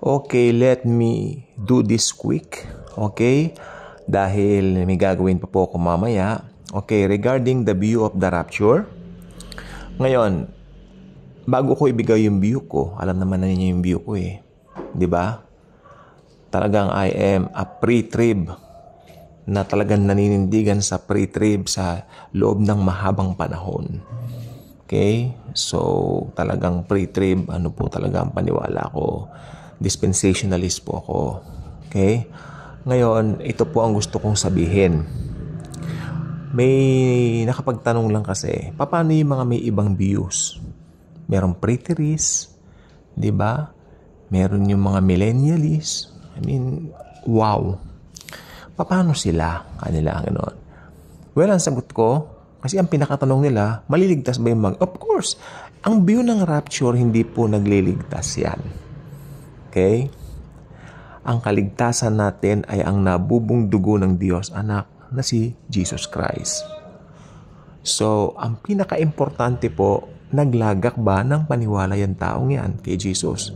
Okay, let me do this quick. Okay? Dahil may gagawin pa po ako mamaya. Okay, regarding the view of the rapture. Ngayon, bago ko ibigay yung view ko, alam naman na ninyo yung view ko eh. 'Di ba? Talagang I am a pre-trib na talagang naninindigan sa pre-trib sa loob ng mahabang panahon. Okay? So, talagang pre-trib, ano po talaga ang paniwala ko. Dispensationalist po ako. Okay? Ngayon, ito po ang gusto kong sabihin. May nakapagtanong lang kasi, paano yung mga may ibang views? Merong preteries, di ba? Meron yung mga millennialists. I mean, wow. Paano sila? Kanila ang gano'n. Well, ang sagot ko, kasi ang pinakatanong nila, maliligtas ba yung Of course, ang view ng rapture, hindi po nagliligtas yan. Okay? Ang kaligtasan natin ay ang nabubong dugo ng Diyos anak na si Jesus Christ. So, ang pinaka-importante po, naglagak ba ng paniwala yung taong yan kay Jesus?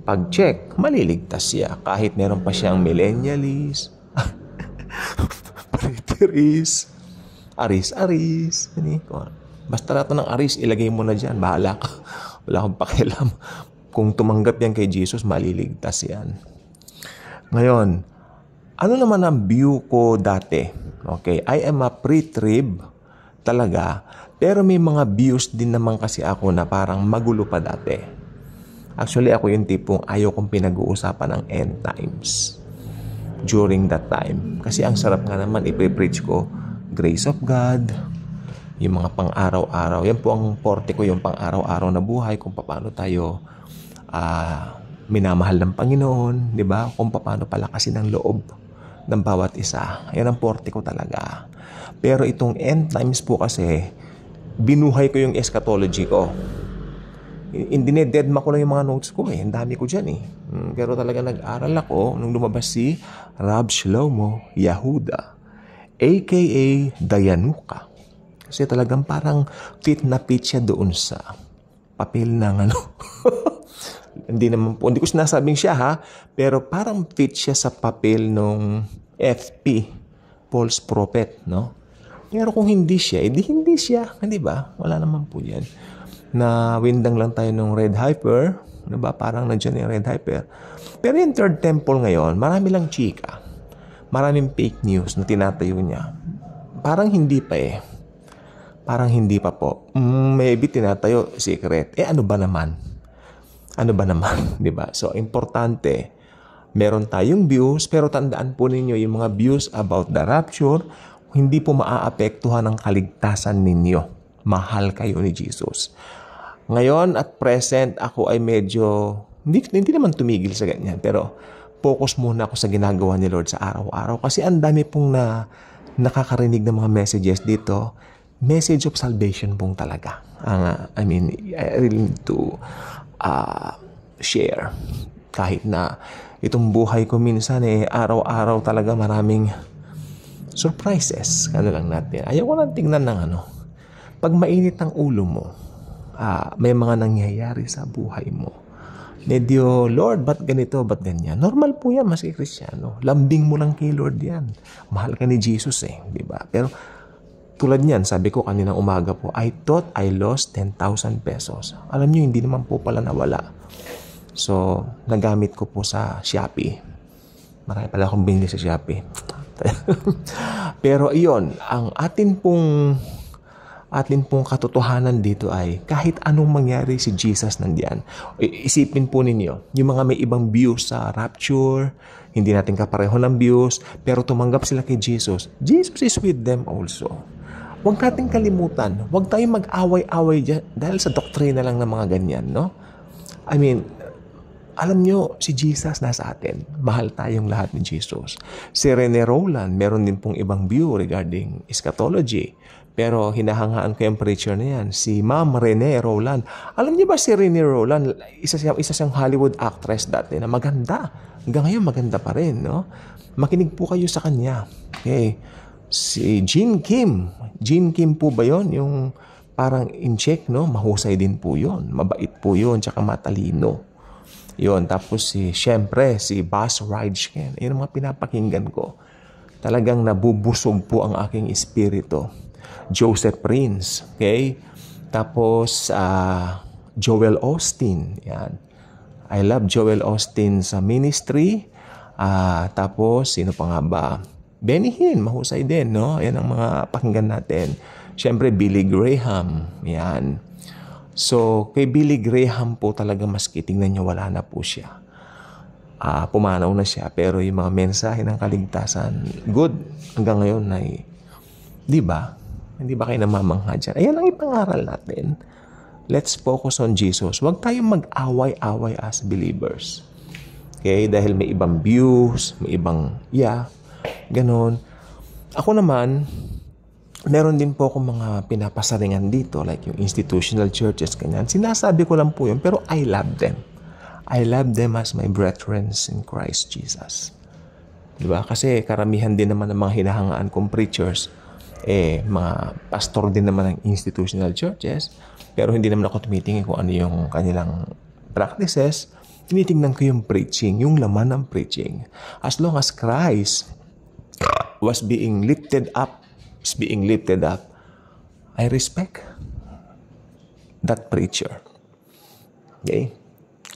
Pag-check, maliligtas siya. Kahit meron pa siyang millennialist, preteries, aris-aris. Basta lahat ng aris, ilagay mo na dyan. Bahala ka. Wala akong pakialam. Kung tumanggap yan kay Jesus, maliligtas yan. Ngayon, ano naman ang view ko dati? Okay, I am a pre-trib talaga, pero may mga views din naman kasi ako na parang magulo pa dati. Actually, ako yung tipong ayaw kong pinag-uusapan ng end times during that time. Kasi ang sarap nga naman ipe-preach ko, grace of God, yung mga pang-araw-araw. Yan po ang forte ko, yung pang-araw-araw na buhay, kung paano tayo minamahal ng Panginoon, di ba? Kung paano palakasin ang loob ng bawat isa. Yan ang forte ko talaga. Pero itong end times po kasi, binuhay ko yung eschatology ko. Dinededma ko lang yung mga notes ko eh. Ang dami ko dyan eh. Pero talaga nag-aral ako nung lumabas si Rab Shlomo Yehuda, a.k.a. Dayanuka. Kasi talagang parang fit na fit siya doon sa papel ng hindi ko sinasabing siya ha, pero parang fit siya sa papel nung FP, false prophet, no? Pero kung hindi siya, hindi siya, hindi ba? Wala naman po yan. Na windang lang tayo nung Red Hyper, di ba? Parang nandiyan yung Red Hyper. Pero yung Third Temple ngayon, marami lang chika. Maraming fake news na tinatayo niya. Parang hindi pa eh. Parang hindi pa po. Maybe tinatayo secret. Ano ba naman? Ano ba naman, di ba? So, importante, meron tayong views, pero tandaan po ninyo yung mga views about the rapture, hindi po maaapektuhan ng kaligtasan ninyo. Mahal kayo ni Jesus. Ngayon, at present, ako ay medyo, hindi naman tumigil sa ganyan, pero focus muna ako sa ginagawa ni Lord sa araw-araw. Kasi ang dami pong nakakarinig ng mga messages dito, message of salvation pong talaga. I really need to share. Kahit na itong buhay ko minsan araw-araw talaga maraming surprises. Ano lang natin. Ayaw ko lang tingnan ng pag mainit ang ulo mo, may mga nangyayari sa buhay mo. Medyo, Lord, ba't ganito, ba't ganyan? Normal po yan, maski Kristiyano. Lambing mo lang kay Lord yan. Mahal ka ni Jesus di ba? Pero, tulad niyan, sabi ko kaninang umaga po, I thought I lost 10,000 pesos. Alam niyo, hindi naman po pala nawala. So, nagamit ko po sa Shopee. Marami pala akong binili sa Shopee. Pero iyon, ang atin pong katotohanan dito ay kahit anong mangyari si Jesus nandiyan. Isipin po ninyo, yung mga may ibang views sa rapture, hindi natin kapareho ng views, pero tumanggap sila kay Jesus. Jesus is with them also. Huwag natin kalimutan. Huwag tayong mag-away-away dyan dahil sa doktrina lang ng mga ganyan, no? I mean, alam nyo, si Jesus nasa atin. Mahal tayong lahat ni Jesus. Si Rene Rowland, meron din pong ibang view regarding eschatology. Pero hinahangaan ko yung preacher na yan. Si Ma'am Rene Rowland. Alam niyo ba si Rene Rowland, isa siyang Hollywood actress dati na maganda. Hanggang ngayon maganda pa rin, no? Makinig po kayo sa kanya. Okay. Si Jean Kim. Jean Kim po ba yon? Yung parang in-check, no? Mahusay din po yon. Mabait po yon, tsaka matalino. Yun, tapos syempre, si Buzz Ridgen. Yun ang mga pinapakinggan ko. Talagang nabubusog po ang aking espiritu. Joseph Prince, okay? Tapos, Joel Austin. Yan. I love Joel Austin sa ministry. Tapos, sino pa nga ba? Benny Hinn, mahusay din, no? Yan ang mga pakinggan natin. Siyempre, Billy Graham. Yan. So, kay Billy Graham po talaga maski tingnan nyo, wala na po siya. Pumanaw na siya. Pero yung mga mensahe ng kaligtasan, good. Hanggang ngayon ay, di ba? Hindi ba kayo namamangha dyan? Ayan ang ipangaral natin. Let's focus on Jesus. Huwag tayong mag-away-away as believers. Okay? Dahil may ibang views, may ibang, ganon. Ako naman, meron din po akong mga pinapasaringan dito, like yung institutional churches, ganyan. Sinasabi ko lang po yun, pero I love them. I love them as my brethren in Christ Jesus. Diba? Kasi karamihan din naman ng mga hinahangaan kong preachers, mga pastor din naman ng institutional churches, pero hindi naman ako tumitingin kung ano yung kanilang practices. Tinitingnan ko yung preaching, yung laman ng preaching. As long as Christ was being lifted up, I respect that preacher. Okay?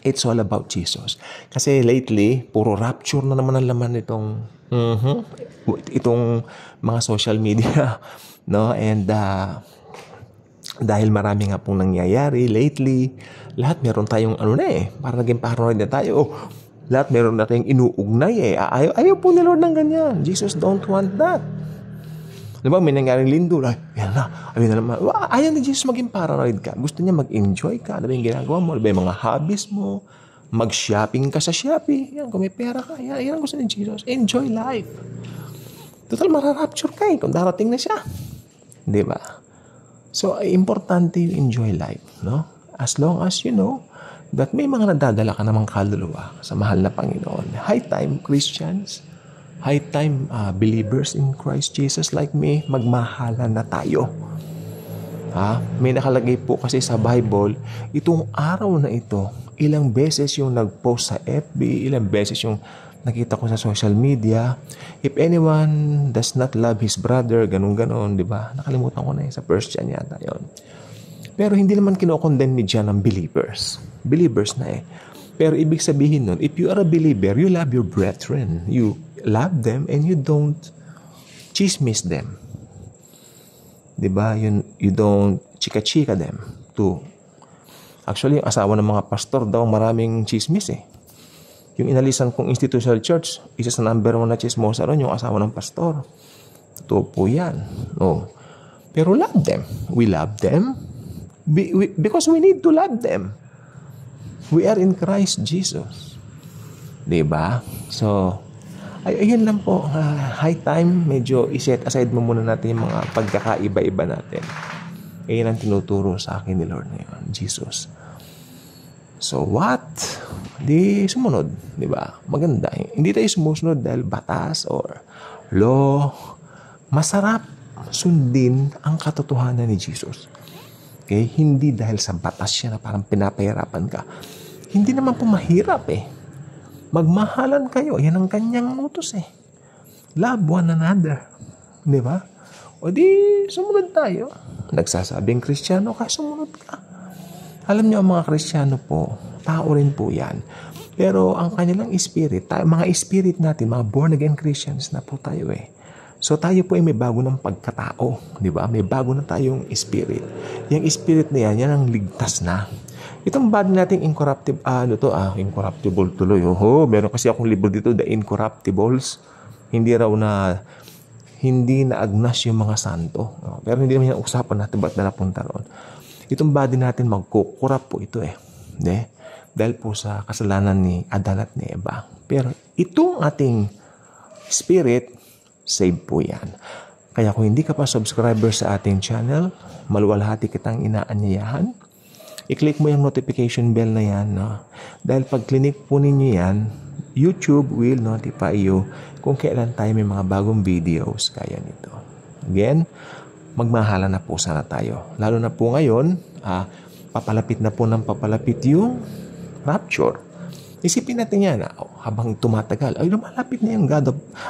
It's all about Jesus. Kasi lately, puro rapture na naman ang laman itong mga social media. No? And dahil marami nga pong nangyayari lately, lahat meron tayong parang naging paranoid na tayo. Lahat meron na tayong inuugnay Ayaw po ni Lord ng ganyan. Jesus don't want that. Diba, may nangyaring lindol. Yan na. Ayaw ni Jesus maging paranoid ka. Gusto niya mag-enjoy ka. Ano yung ginagawa mo? Ano yung mga hobbies mo? Mag-shopping ka sa Shopee. Yan, kung may pera ka. Yan ang gusto ni Jesus. Enjoy life. Total, mararapture ka kung darating na siya. Diba? So, importante yung enjoy life. No? As long as you know that may mga nadadala ka namang kaluluwa sa mahal na Panginoon. High time, Christians. High time, believers in Christ Jesus like me, magmahalan na tayo. May nakalagay po kasi sa Bible, itong araw na ito, ilang beses yung nag-post sa FB, ilang beses yung nakita ko sa social media. If anyone does not love his brother, ganun-ganon, di ba? Nakalimutan ko na sa 1 John yata yun. Pero hindi naman kinokondemn ni John ang believers. Believers na Pero ibig sabihin nun, if you are a believer, you love your brethren. You love them and you don't chismis them. Diba? You don't chika-chika them too. Actually, yung asawa ng mga pastor daw maraming chismis Yung inalisan kong institutional church, isa sa number 1 na chismosa ron, yung asawa ng pastor. Totoo po yan. Pero love them. We love them because we need to love them. We are in Christ Jesus. Diba? So, ayun lang po. High time, medyo iset aside mo muna natin yung mga pagkakaiba-iba natin. Ayun ang tinuturo sa akin ni Lord ngayon, Jesus. So, what? Di sumunod. Diba? Maganda. Hindi tayo sumusunod dahil batas or law. Masarap sundin ang katotohanan ni Jesus. Okay? Hindi dahil sa batas siya na parang pinapahirapan ka. Hindi naman po mahirap Magmahalan kayo. Yan ang kanyang utos Love one another. Di ba? O di, sumunod tayo. Nagsasabing Kristiyano ka, sumunod ka. Alam niyo, ang mga Kristiyano po, tao rin po yan. Pero ang kanilang spirit, mga spirit natin, mga born-again Christians na po tayo So tayo po ay may bago ng pagkatao. Di ba? May bago na tayong spirit. Yung spirit na yan ang ligtas na. Itong body nating incorruptible, incorruptible tuloy. Meron kasi akong libro dito, The Incorruptibles. Hindi na agnas yung mga santo. Pero hindi naman yung usapan natin ba't na napunta roon. Itong body natin magkukurap po ito Dahil po sa kasalanan ni Adan at ni Eva. Pero itong ating spirit, save po yan. Kaya kung hindi ka pa subscriber sa ating channel, maluwalhati kitang inaanyayahan. I-click mo yung notification bell na yan. Dahil pag click po ninyo yan, YouTube will notify you kung kailan tayo may mga bagong videos kaya nito. Again, magmahala na po sana tayo. Lalo na po ngayon, papalapit na po ng papalapit yung rapture. Isipin natin yan, habang tumatagal, ay lumalapit na yung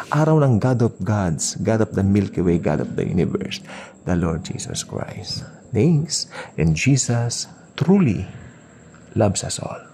araw ng God of Gods, God of the Milky Way, God of the universe, the Lord Jesus Christ. Thanks. And Jesus truly loves us all.